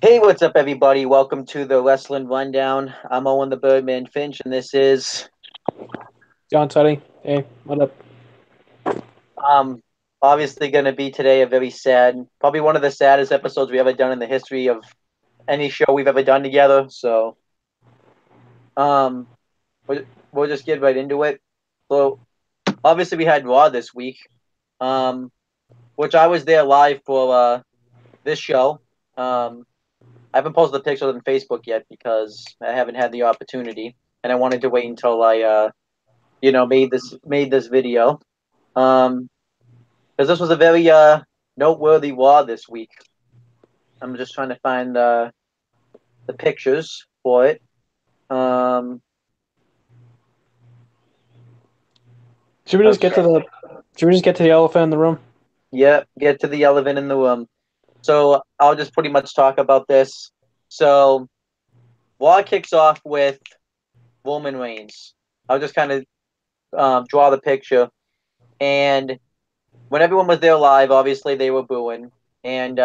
Hey, what's up, everybody? Welcome to the Wrestling Rundown. I'm Owen the Birdman Finch, and this is John Tutty. Hey, what up? um obviously going to be today a very sad, probably one of the saddest episodes we ever done in the history of any show we've ever done together. So, um, we'll, we'll just get right into it. So, obviously, we had Raw this week, um, which I was there live for this show. I haven't posted the pictures on Facebook yet because I haven't had the opportunity, and I wanted to wait until I made this video. Um, because this was a very noteworthy Raw this week. I'm just trying to find the pictures for it. Um, Should we just get to okay, the should we just get to the elephant in the room? yeah, get to the elephant in the room. So I'll just pretty much talk about this. So Raw kicks off with Roman Reigns. I'll just kind of draw the picture, and when everyone was there live, obviously they were booing, and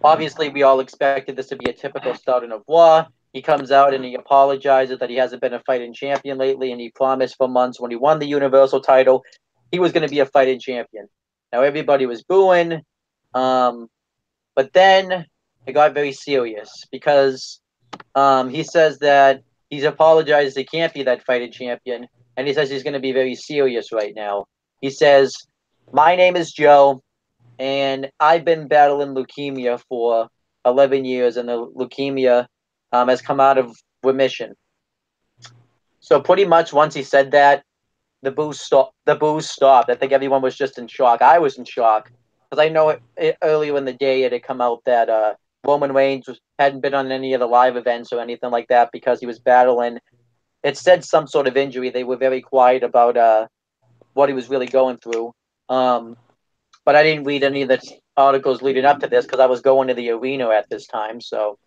obviously we all expected this to be a typical start in a Raw. He comes out and he apologizes that he hasn't been a fighting champion lately, and he promised for months when he won the Universal title he was going to be a fighting champion. Now everybody was booing, um, but then it got very serious because he says that he's apologized he can't be that fighting champion, and he says he's going to be very serious right now. He says, "My name is Joe, and I've been battling leukemia for 11 years, and the leukemia has come out of remission." So pretty much once he said that, the booze stopped. The booze stopped. I think everyone was just in shock. I was in shock because I know earlier in the day it had come out that Roman Reigns hadn't been on any of the live events or anything like that because he was battling. It said some sort of injury. They were very quiet about what he was really going through. Um, but I didn't read any of the articles leading up to this because I was going to the arena at this time. So,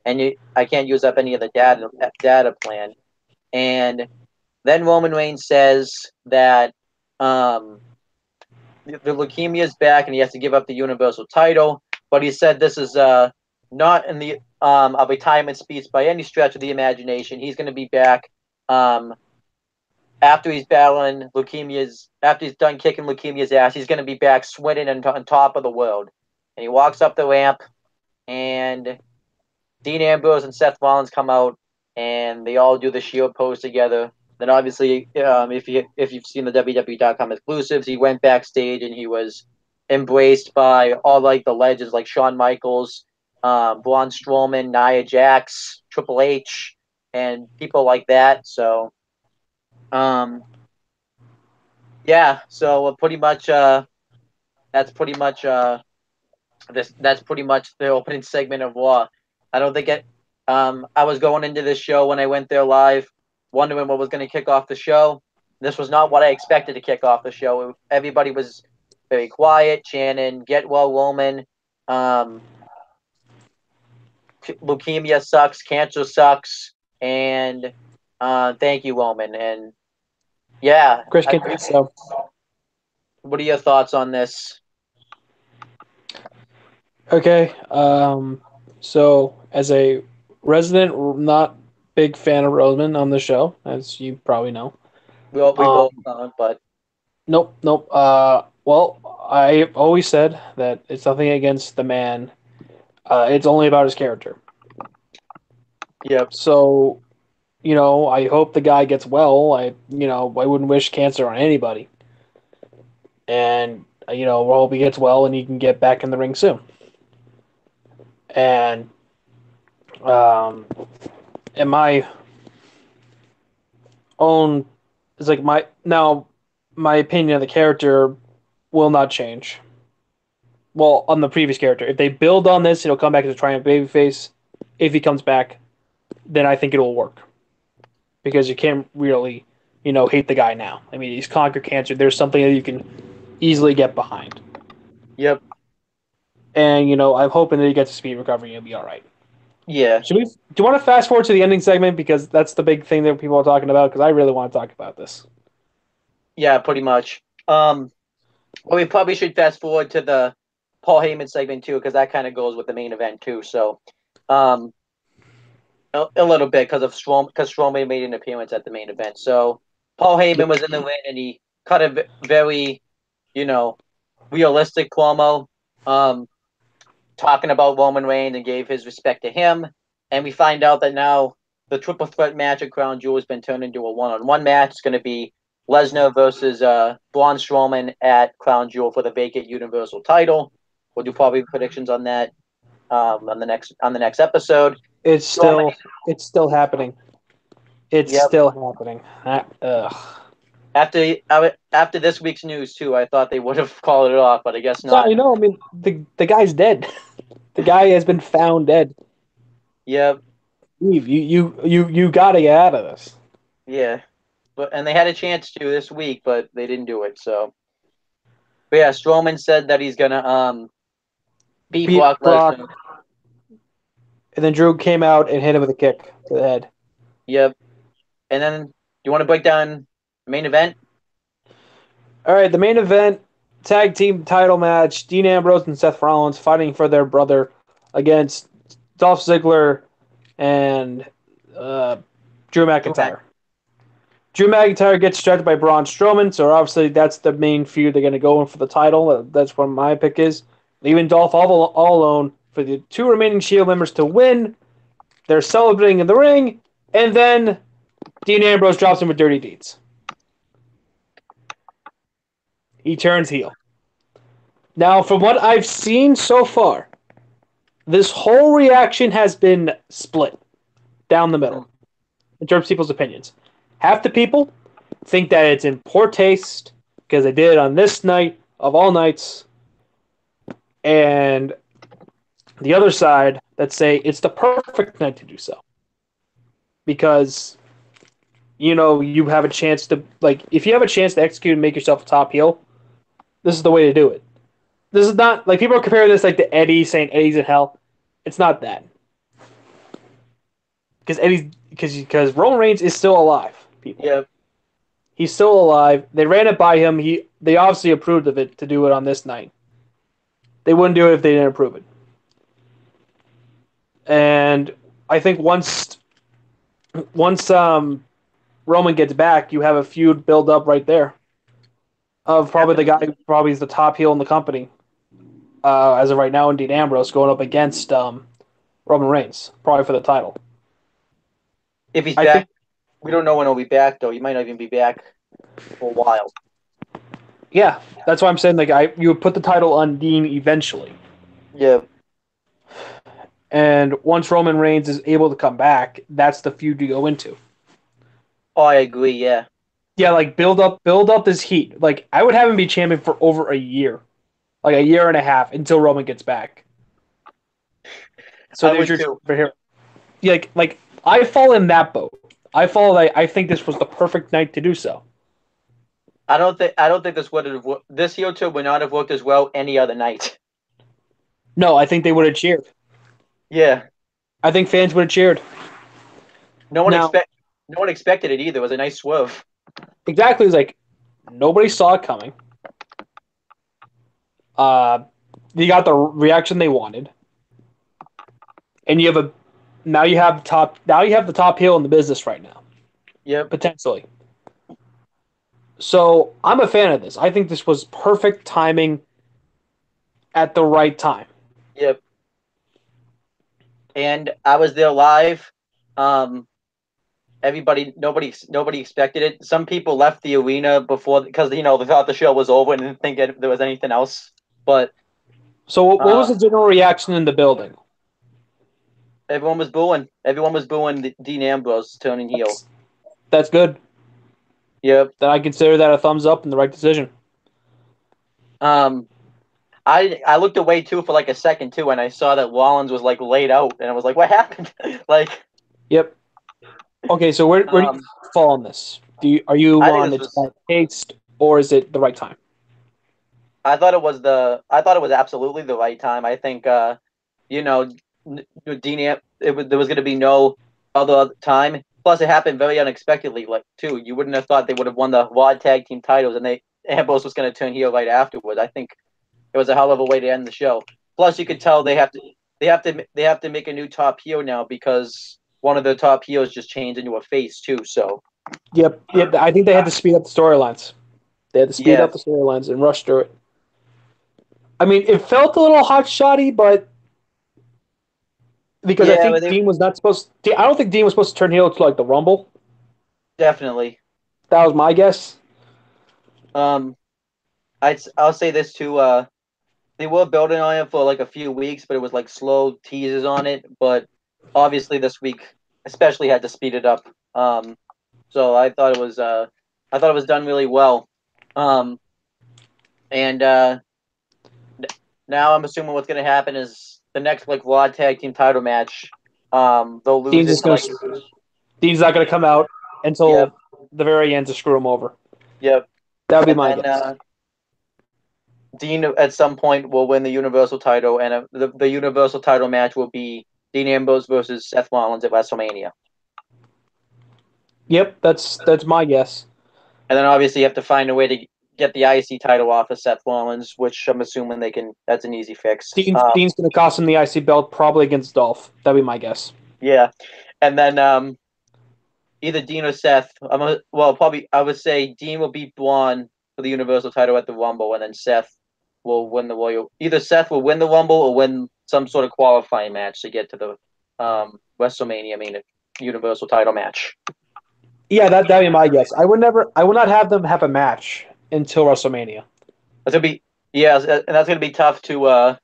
I can't use up any of the data plan. And then Roman Reigns says that um, the leukemia is back and he has to give up the Universal title. But he said this is not in the a retirement speech by any stretch of the imagination. He's going to be back um, after he's battling leukemia's after he's done kicking leukemia's ass. He's going to be back swinging on top of the world. And he walks up the ramp, and Dean Ambrose and Seth Rollins come out, and they all do the Shield pose together. Then obviously, if you've seen the WWE.com exclusives, he went backstage and he was embraced by all like the legends like Shawn Michaels, Braun Strowman, Nia Jax, Triple H, and people like that. So um, yeah, so pretty much that's pretty much that's pretty much the opening segment of Raw. I don't think it. I was going into this show when I went there live, wondering what was going to kick off the show. This was not what I expected to kick off the show. Everybody was very quiet, chanting "Get well, Roman." Um, Leukemia sucks, cancer sucks, and thank you, Roman. And yeah, Christian, so what are your thoughts on this? okay. So as a resident, not big fan of Roman on the show, as you probably know. We Um, both, but nope, nope. Well, I always said that it's nothing against the man. It's only about his character. yep, So I hope the guy gets well. I wouldn't wish cancer on anybody, and we hope he gets well and he can get back in the ring soon. And in my own, it's like my opinion of the character will not change. Well, on the previous character, if they build on this, it'll come back as a triumph babyface. If he comes back, then I think it'll work because you can't really, hate the guy now. I mean, he's conquered cancer. There's something that you can easily get behind, yep, and I'm hoping that he gets a speed recovery and he'll be all right. yeah, Should we? Do you want to fast forward to the ending segment because that's the big thing that people are talking about? Because I really want to talk about this. yeah, pretty much. Well, we probably should fast forward to the Paul Heyman segment too, because that kind of goes with the main event too. So, um, a little bit because Strowman made an appearance at the main event. So Paul Heyman was in the ring and he cut a very, realistic promo, talking about Roman Reigns and gave his respect to him. And we find out that now the triple threat match at Crown Jewel has been turned into a one-on-one match. It's going to be Lesnar versus Braun Strowman at Crown Jewel for the vacant Universal title. We'll do probably predictions on that on the next episode. It's still happening. It's still happening. After this week's news too, I thought they would have called it off, but I guess not. I mean, the guy's dead. The guy has been found dead. Yep. Steve, you gotta get out of this. Yeah, and they had a chance to this week, but they didn't do it. So, but yeah, Strowman said that he's gonna beat Brock Lesnar. And then Drew came out and hit him with a kick to the head. Yep. And then you want to break down the main event? All right, the main event, tag team title match, Dean Ambrose and Seth Rollins fighting for their brother against Dolph Ziggler and Drew McIntyre. Drew McIntyre gets stretched by Braun Strowman, so obviously that's the main feud they're going to go in for the title. That's what my pick is. Leaving Dolph all alone for the two remaining Shield members to win. They're celebrating in the ring, and then Dean Ambrose drops him with dirty deeds. He turns heel. Now, from what I've seen so far, this whole reaction has been split down the middle in terms of people's opinions. Half the people think that it's in poor taste because they did it on this night of all nights, and the other side that say it's the perfect night to do so because you have a chance to, if you have a chance to execute and make yourself a top heel, this is the way to do it. This is not people are comparing this to Eddie, saying Eddie's in hell. It's not that, because Roman Reigns is still alive. People. Yep. He's still alive. They ran it by him. They obviously approved of it to do it on this night. They wouldn't do it if they didn't approve it. And I think once Roman gets back, you have a feud build up right there of probably the guy who probably is the top heel in the company as of right now, in Dean Ambrose, going up against Roman Reigns, probably for the title. If he's back, we don't know when he'll be back, though. He might not even be back for a while. Yeah, that's why I'm saying you would put the title on Dean eventually. Yeah. And once Roman Reigns is able to come back, that's the feud you go into. Oh, I agree, yeah. Yeah, build up this heat. I would have him be champion for over a year. A year and a half until Roman gets back. So there's your too. For here. Yeah, I fall in that boat. I think this was the perfect night to do so. I don't think this heel turn would not have worked as well any other night. No, I think they would have cheered. Yeah. I think fans would have cheered. No one expected it either. It was a nice swerve. Exactly. It was nobody saw it coming. You got the reaction they wanted. And you have the top heel in the business right now. Yep. Potentially. So I'm a fan of this. I think this was perfect timing at the right time. Yep. And I was there live. Nobody expected it. Some people left the arena because they thought the show was over and didn't think there was anything else. But so what was the general reaction in the building? Everyone was booing. Everyone was booing Dean Ambrose turning heel. That's good. Yep. Then I consider that a thumbs up and the right decision. I looked away too for a second too, and I saw that Rollins was laid out, and I was like, "What happened?" Yep. Okay, so where do you fall on this? Are you on its taste, or is it the right time? I thought it was absolutely the right time. I think Dean, there was going to be no other time. Plus, it happened very unexpectedly. Too, you wouldn't have thought they would have won the Raw Tag Team titles, and Ambrose was going to turn heel right afterwards. I think it was a hell of a way to end the show. Plus, you could tell they have to make a new top heel now because one of the top heels just changed into a face too. So Yep. Yep. I think they had to speed up the storylines. They had to speed yeah, up the storylines and rush through it. I mean, it felt a little hot shotty, but because I yeah, but think Dean was not supposed. I don't think Dean was supposed to turn heel to like the Rumble. definitely. That was my guess. Um, I'll say this too. They were building on it for like a few weeks, but it was like slow teases on it. But obviously, this week especially had to speed it up. So I thought it was done really well. Um, and now I'm assuming what's going to happen is the next like Raw Tag Team Title match. They'll lose Dean's it just to gonna. like Dean's not gonna come out yep, until the very end to screw him over. yep, That would be and my then guess. Dean at some point will win the Universal title, and the Universal title match will be Dean Ambrose versus Seth Rollins at WrestleMania. Yep, that's my guess. And then obviously you have to find a way to get the IC title off of Seth Rollins, which I'm assuming they can. That's an easy fix. Dean's gonna cost him the IC belt probably against Dolph. That'd be my guess. Yeah, and then either Dean or Seth. Probably I would say Dean will beat Braun for the Universal title at the Rumble, and then Seth will win the Royal. Either Seth will win the Rumble or win some sort of qualifying match to get to the WrestleMania Universal title match. Yeah, that'd be my guess. I would not have them have a match until WrestleMania. That's gonna be and that's gonna be tough to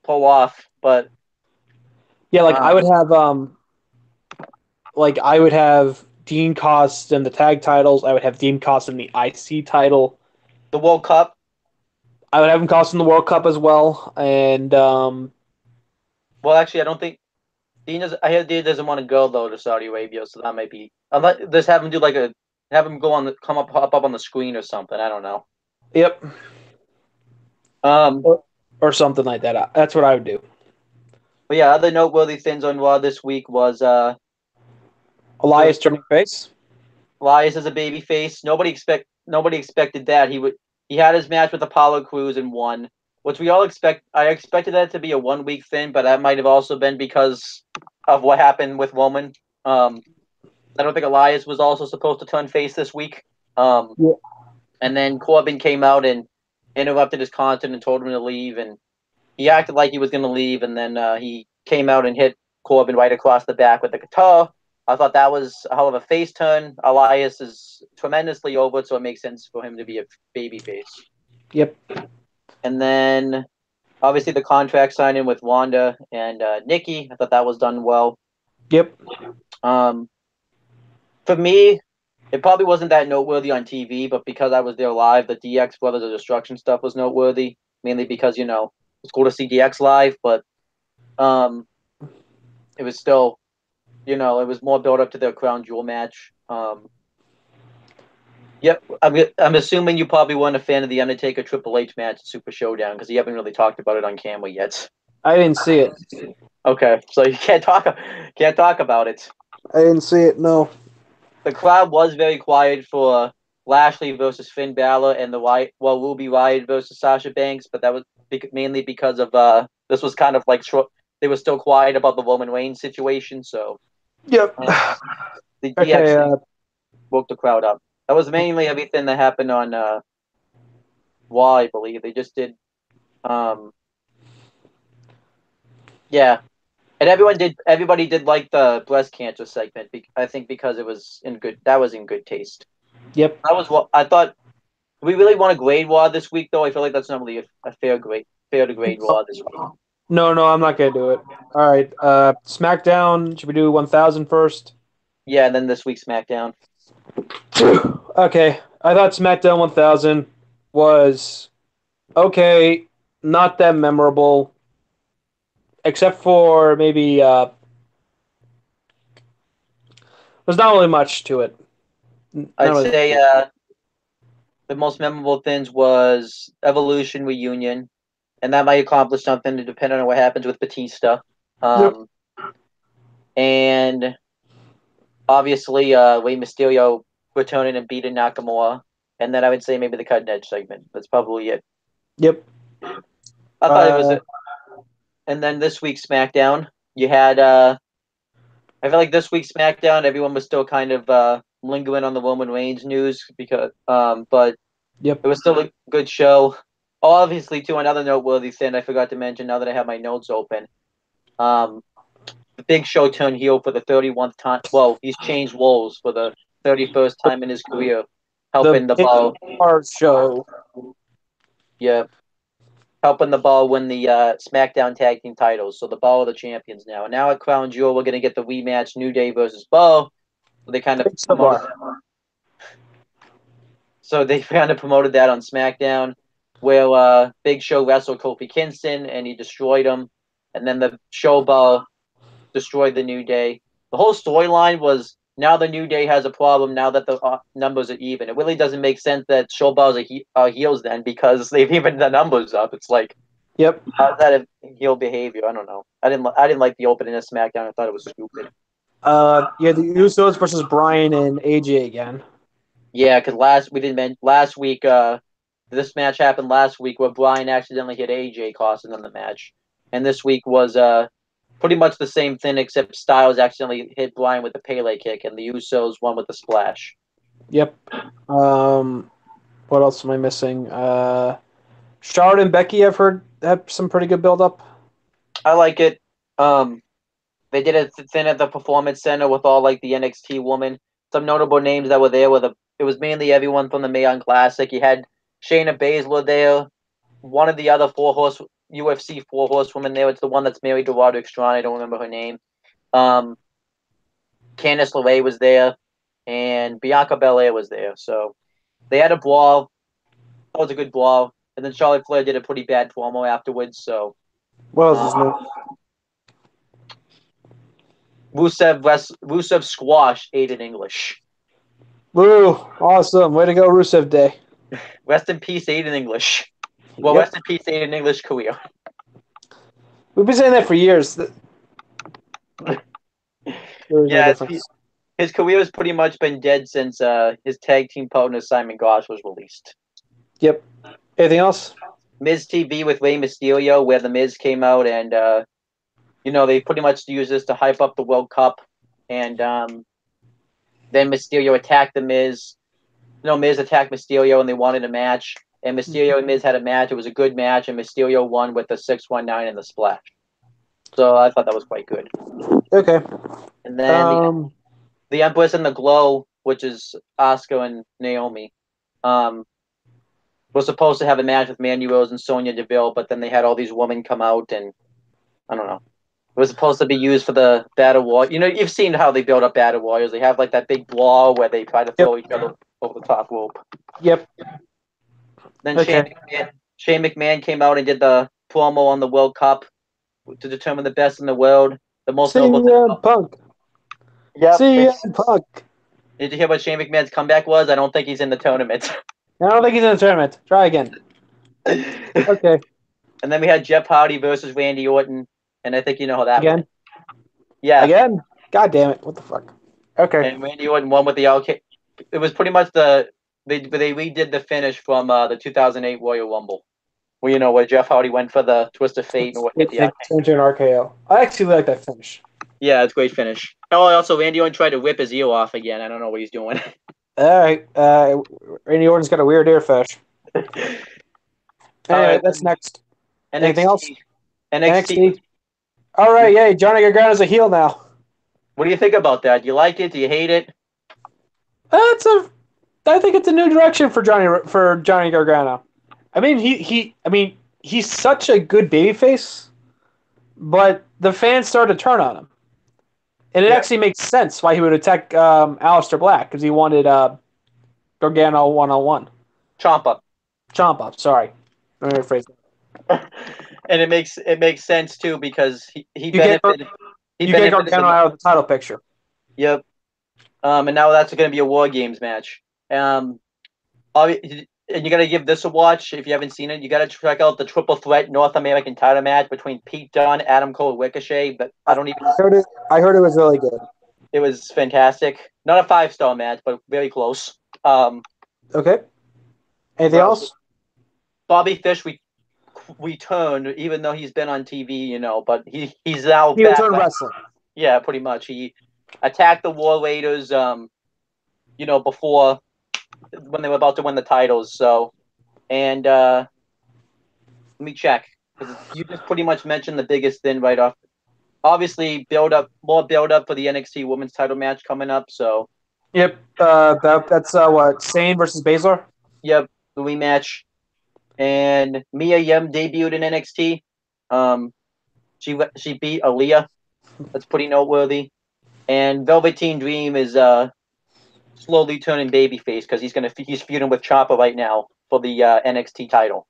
pull off. But Yeah, um, I would have Dean cost them the tag titles. I would have Dean cost them the IC title. the World Cup. I would have him cost them the World Cup as well. And Well, actually, I don't think Dean does. I hear Dean doesn't want to go though to Saudi Arabia, so that might be. Unless just have him do have him go on the come up pop up on the screen or something. I don't know. yep, Um, or something like that. That's what I would do. but yeah, other noteworthy things on Raw this week was Elias turning face. Elias as a baby face. Nobody expected that. He had his match with Apollo Crews and won, which we all expect. I expected that to be a 1 week thing, but that might have also been because of what happened with Roman. I don't think Elias was also supposed to turn face this week. Yeah. And then Corbin came out and interrupted his content and told him to leave, and he acted like he was going to leave, and then he came out and hit Corbin right across the back with the guitar. I thought that was a hell of a face turn. Elias is tremendously over, so it makes sense for him to be a baby face. Yep. And then obviously the contract signing with Wanda and Nikki, I thought that was done well. Yep. For me, it probably wasn't that noteworthy on TV, but because I was there live, the DX Brothers of Destruction stuff was noteworthy, mainly because, it's cool to see DX live, but it was still, it was more built up to their Crown Jewel match. Yep, I'm assuming you probably weren't a fan of the Undertaker Triple H match at Super Showdown because you haven't really talked about it on camera yet. I didn't see it. Okay, so you can't talk about it. I didn't see it. No. The crowd was very quiet for Lashley versus Finn Balor and Ruby Riott versus Sasha Banks, but that was mainly because of this was kind of like they were still quiet about the Roman Reigns situation, so Yep. the DX Okay. thing woke the crowd up. That was mainly everything that happened on Raw, I believe. They just did, yeah, and everybody did like the breast cancer segment. I think because it was that was in good taste. Yep. That was what I thought. Do we really want to grade Raw this week, though? I feel like that's not really a fair to grade Raw this week. No, I'm not gonna do it. All right. SmackDown. Should we do 1,000 first? Yeah, and then this week's SmackDown. Okay. I thought SmackDown 1,000 was okay, not that memorable, except for maybe there's not really much to it. I'd say the most memorable things was Evolution Reunion, and that might accomplish something depending on what happens with Batista. Yep. And obviously, Rey Mysterio returning and beating Nakamura. And then I would say maybe the cutting edge segment. That's probably it. Yep. I thought it was it. And then this week's SmackDown, you had I feel like this week's SmackDown, everyone was still kind of lingering on the Roman Reigns news because but Yep. it was still a good show. Oh, obviously, too, another noteworthy thing I forgot to mention now that I have my notes open. The Big Show turned heel for the 31st time. Well, he's changed roles for the 31st time in his career, helping the Ball. Our show. Yeah, helping the Ball win the SmackDown Tag Team titles. So the Ball are the champions now. And now at Crown Jewel, we're gonna get the rematch: New Day versus Ball. So they kind of promoted. So they kind of promoted that on SmackDown, where Big Show wrestled Kofi Kingston and he destroyed him, and then the Show Ball destroyed the New Day. The whole storyline was now the New Day has a problem now that the numbers are even. It really doesn't make sense that Show Balls are heels then because they've evened the numbers up. It's like, yep, how's that a heel behavior? I don't know. I didn't like the opening of SmackDown. I thought it was stupid. Yeah, the Usos versus Bryan and AJ again. Yeah, because last week. This match happened last week where Bryan accidentally hit AJ, costing them the match, and this week was pretty much the same thing except Styles accidentally hit Bryan with the Pele kick, and the Usos won with the splash. Yep. What else am I missing? Charlotte and Becky, I've heard have some pretty good build up. I like it. They did a thing at the Performance Center with all like the NXT women. Some notable names that were there it was mainly everyone from the Mae Classic. You had Shayna Baszler there. One of the other UFC 4 horsewomen there. It's the one that's married to Roderick Strong. I don't remember her name. Candice LeRae was there, and Bianca Belair was there. So they had a brawl. That was a good brawl. And then Charlotte Flair did a pretty bad promo afterwards. So What else is new? Rusev squashed Aiden English. Woo! Awesome. Way to go, Rusev Day. Rest in peace, Aiden English. Well, Yep. rest in peace, Aiden English career. We've been saying that for years. There's no difference. His career has pretty much been dead since his tag team partner Simon Gosh was released. Yep. Anything else? Miz TV with Rey Mysterio, where the Miz came out and they pretty much used this to hype up the World Cup, and then Mysterio attacked the Miz. Miz attacked Mysterio, and they wanted a match. And Mysterio and Miz had a match. It was a good match, and Mysterio won with the 619 and the splash. So I thought that was quite good. Okay. And then the Empress and the Glow, which is Asuka and Naomi, was supposed to have a match with Mandy Rose and Sonya Deville, but then they had all these women come out, and I don't know. It was supposed to be used for the Battle War. You've seen how they build up Battle Warriors. They have like that big brawl where they try to throw each other over the top rope. Yep. Then Shane McMahon came out and did the promo on the World Cup to determine the best in the world. The most notable Punk. Yep. CM Punk. Did you hear what Shane McMahon's comeback was? I don't think he's in the tournament. I don't think he's in the tournament. Try again. Okay. And then we had Jeff Hardy versus Randy Orton, and I think you know how that went. Yeah. Again? God damn it. What the fuck? Okay. And Randy Orton won with the RK. It was pretty much they redid the finish from the 2008 Royal Rumble. Where Jeff Hardy went for the Twist of Fate and hit the into an RKO. I actually like that finish. Yeah, it's a great finish. Oh, also Randy Orton tried to whip his ear off again. I don't know what he's doing. All right. Randy Orton's got a weird ear fetish. Anyway, that's next. NXT. Anything else? NXT. All right, yay. Johnny Gargano's a heel now. What do you think about that? Do you like it? Do you hate it? I think it's a new direction for Johnny Gargano. I mean, he's such a good babyface, but the fans started to turn on him. And it actually makes sense why he would attack Aleister Black, because he wanted Gargano one-on-one. Ciampa, sorry. Let me rephrase that. And it makes sense, too, because he benefited. You get Gargano out of the title picture. Yep. And now that's going to be a War Games match. And you got to give this a watch if you haven't seen it. You got to check out the Triple Threat North American title match between Pete Dunne, Adam Cole, Ricochet. But I heard it was really good. It was fantastic. Not a 5-star match, but very close. Okay. Anything else? Bobby Fish returned, even though he's been on TV, but he's now He back. returned wrestling. Yeah, pretty much. He attacked the War Raiders, before when they were about to win the titles. So, and let me check because you just pretty much mentioned the biggest thing right off. Obviously, more build up for the NXT Women's Title match coming up. So, Yep. That's what, Sane versus Baszler. yep, the rematch. And Mia Yim debuted in NXT. She beat Aaliyah. That's pretty noteworthy. And Velveteen Dream is slowly turning babyface because he's feuding with Ciampa right now for the NXT title.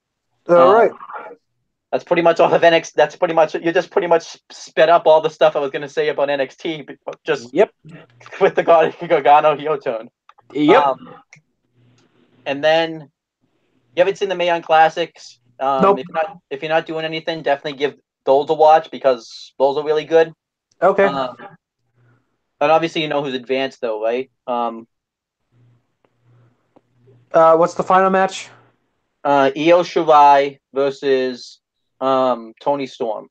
All right. That's pretty much all of NXT. That's pretty much you just pretty much sped up all the stuff I was going to say about NXT, just Yep. with the Gargano heel turn. Yep. And then you haven't seen the Mae Young Classics. Nope. If you're not doing anything, definitely give those a watch because those are really good. Okay. And obviously you know who's advanced though, right? What's the final match? Io Shirai versus Tony Storm.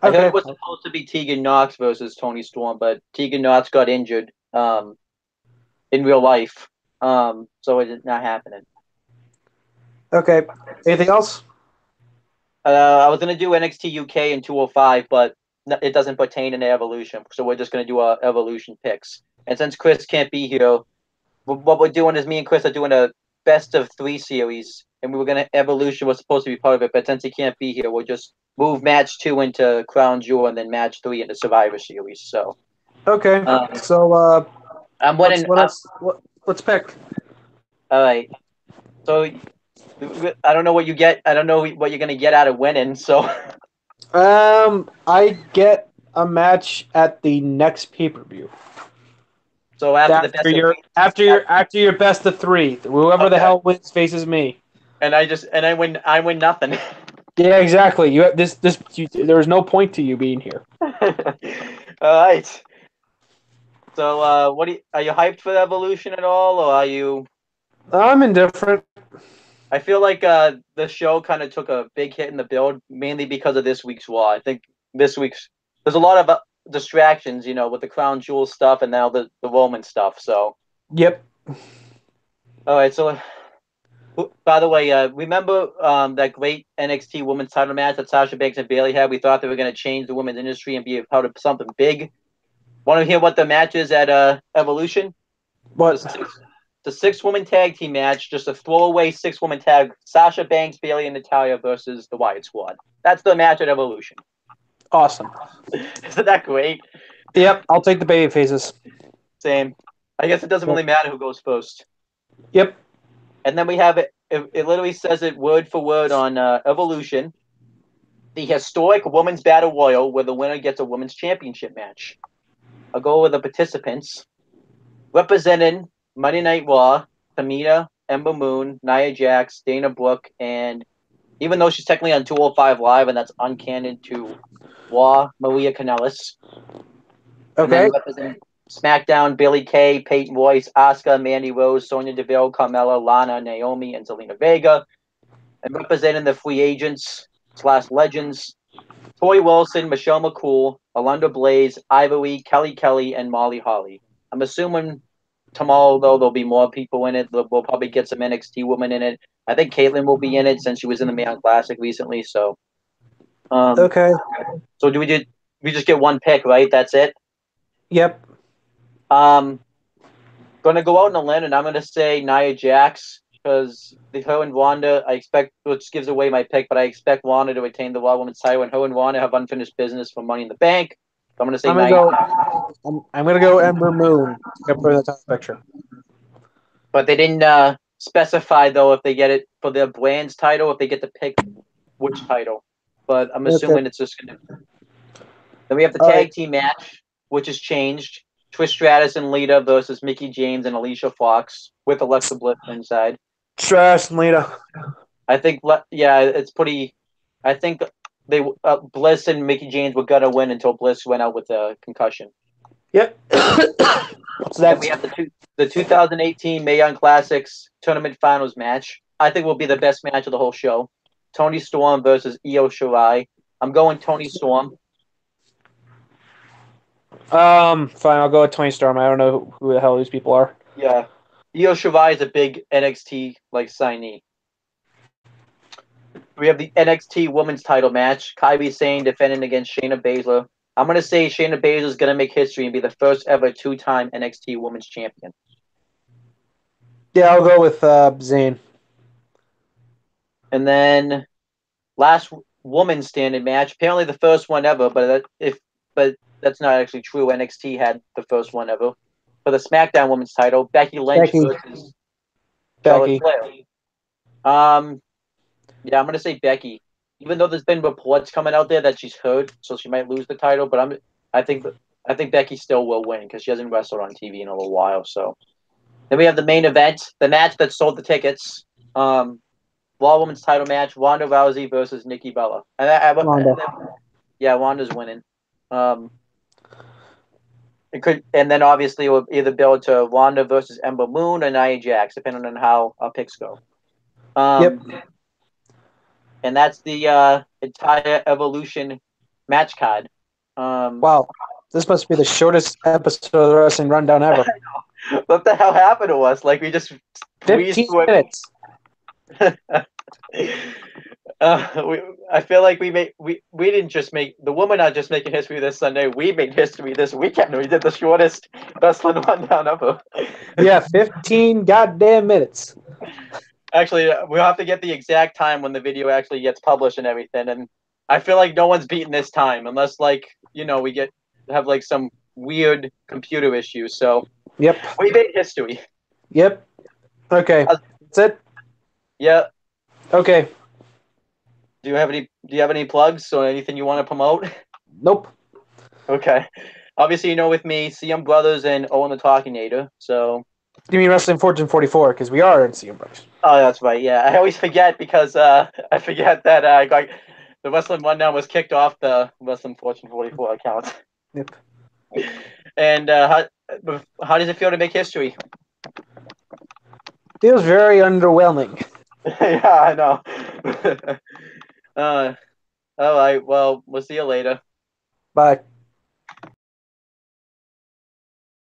I heard it was supposed to be Tegan Knox versus Tony Storm, but Tegan Knox got injured in real life, so it is not happening. Okay. Anything else? I was gonna do NXT UK in 205, but it doesn't pertain to Evolution, so we're just gonna do our Evolution picks. And since Chris can't be here, what we're doing is me and Chris are doing a best of 3 series, and we were gonna Evolution was supposed to be part of it, but since he can't be here, we'll just move match 2 into Crown Jewel and then match 3 into Survivor Series. So okay, I'm winning. Let's pick. All right. So I don't know what you get. I don't know what you're gonna get out of winning. So I get a match at the next pay-per-view. So after your best of 3, whoever the hell wins faces me. And I win nothing. Yeah, exactly. You have there's no point to you being here. All right. So are you hyped for the Evolution at all, or are you? I'm indifferent. I feel like the show kind of took a big hit in the build, mainly because of this week's Raw. I think there's a lot of distractions, with the Crown Jewel stuff and now the Roman stuff. So. Yep. All right. So, by the way, remember that great NXT Women's Title match that Sasha Banks and Bayley had? We thought they were going to change the women's industry and be a part of something big. Want to hear what the match is at Evolution? What? The 6-woman tag team match, just a throwaway 6-woman tag. Sasha Banks, Bayley, and Natalya versus the Wyatt Squad. That's the match at Evolution. Awesome. Isn't that great? Yep, I'll take the baby faces. Same. I guess it doesn't really matter who goes first. Yep. And then we have it literally says it word for word on Evolution. The historic Women's Battle Royal where the winner gets a Women's Championship match. I'll go over the participants. Representing Monday Night Raw, Tamina, Ember Moon, Nia Jax, Dana Brooke, and even though she's technically on 205 Live and that's uncanon to Raw, Maria Kanellis. Okay. And then representing SmackDown, Billie Kay, Peyton Royce, Asuka, Mandy Rose, Sonya Deville, Carmella, Lana, Naomi, and Zelina Vega. And representing the free agents / legends, Tori Wilson, Michelle McCool, Alundra Blaze, Ivory, Kelly, and Molly Holly. I'm assuming tomorrow, though, there'll be more people in it. We'll probably get some NXT women in it. I think Caitlyn will be in it since she was in the Mae Young Classic recently. So, okay. So we just get one pick, right? That's it. Yep. Gonna go out on a limb, and I'm gonna say Nia Jax because her and Wanda, I expect, which gives away my pick, but I expect Wanda to retain the Raw Women's title, and her and Wanda have unfinished business for Money in the Bank. So I'm gonna say I'm gonna go Ember Moon to put in the top picture. But they didn't specify though if they get it for their brand's title, if they get to pick which title. But I'm assuming it's just gonna. Then we have the tag team match, which has changed. Trish Stratus and Lita versus Mickie James and Alicia Fox with Alexa Bliss inside. Stratus and Lita. I think, it's pretty. I think they Bliss and Mickie James were gonna win until Bliss went out with a concussion. Yep. So then we have the 2018 Mae Young Classics Tournament Finals match. I think will be the best match of the whole show. Tony Storm versus Io Shirai. I'm going Tony Storm. Fine. I'll go with Tony Storm. I don't know who the hell these people are. Yeah. Io Shirai is a big NXT signee. We have the NXT Women's Title match. Kairi Sane defending against Shayna Baszler. I'm gonna say Shayna Baszler is gonna make history and be the first ever 2-time NXT Women's Champion. Yeah, I'll go with Zayn. And then last woman standing match. Apparently the first one ever, but that's not actually true. NXT had the first one ever. For the SmackDown Women's Title, Becky Lynch versus Charlotte Flair. Yeah, I'm gonna say Becky. Even though there's been reports coming out there that she's hurt, so she might lose the title, but I think Becky still will win because she hasn't wrestled on TV in a little while. So then we have the main event, the match that sold the tickets. Raw Women's Title match: Ronda Rousey versus Nikki Bella. Yeah, Ronda's winning. It could, and then obviously it will either build to Ronda versus Ember Moon or Nia Jax, depending on how our picks go. Yep. And that's the entire Evolution match card. Wow, this must be the shortest episode of the Wrestling Rundown ever. What the hell happened to us? Like we just 15 minutes. I feel like we didn't just make the women are just making history this Sunday. We made history this weekend. We did the shortest Wrestling Rundown ever. Yeah, 15 goddamn minutes. Actually, we'll have to get the exact time when the video actually gets published and everything. And I feel like no one's beaten this time unless, we have some weird computer issues. So yep, we made history. Yep. Okay, that's it. Yeah. Okay. Do you have any plugs or anything you want to promote? Nope. Okay. Obviously, with me, CM Brothers and Owen the Talkinator. So. You mean Wrestling Fortune 44? Because we are in CM Brothers. Oh, that's right. Yeah, I always forget because I forget that the Wrestling Rundown was kicked off the Wrestling Fortune 44 account. Yep. And how does it feel to make history? Feels very underwhelming. Yeah, I know. All right. Well, we'll see you later. Bye.